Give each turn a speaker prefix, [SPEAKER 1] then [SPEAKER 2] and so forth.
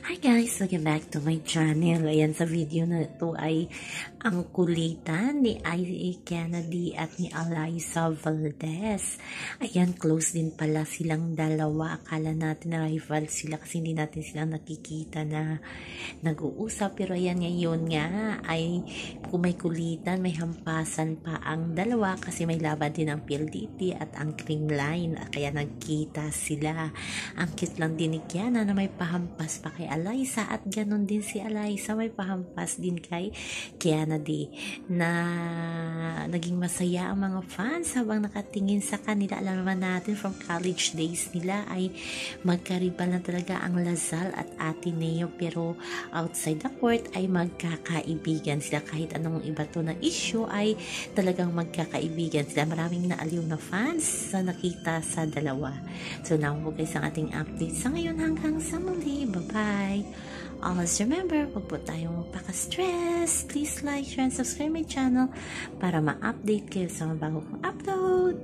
[SPEAKER 1] Hi guys! Welcome back to my channel. Ayan, sa video na ito ay ang kulitan ni I.A. Kennedy at ni Alyssa Valdez. Ayan, close din pala silang dalawa. Akala natin na rival sila kasi hindi natin sila nakikita na nag-uusap. Pero ayan, ngayon nga ay kung may kulitan, may hampasan pa ang dalawa kasi may laban din ang PLDT at ang Creamline. Kaya nagkita sila. Ang cute lang din ni Kiana na may pahampas pa kay Alyssa at ganon din si Alyssa may pahampas din kay Kennedy na naging masaya ang mga fans habang nakatingin sa kanila. Alam naman natin from college days nila ay magkaribal na talaga ang Lazal at Ateneo, pero outside the court ay magkakaibigan sila. Kahit anong iba to na issue ay talagang magkakaibigan sila. Maraming naaliw na fans sa nakita sa dalawa. So now po guys ang ating update sa ngayon hanggang sa muli. Bye-bye! Always remember, huwag po tayong magpaka-stress. Please like, share, and subscribe my channel para ma-update kayo sa mga bago kong upload.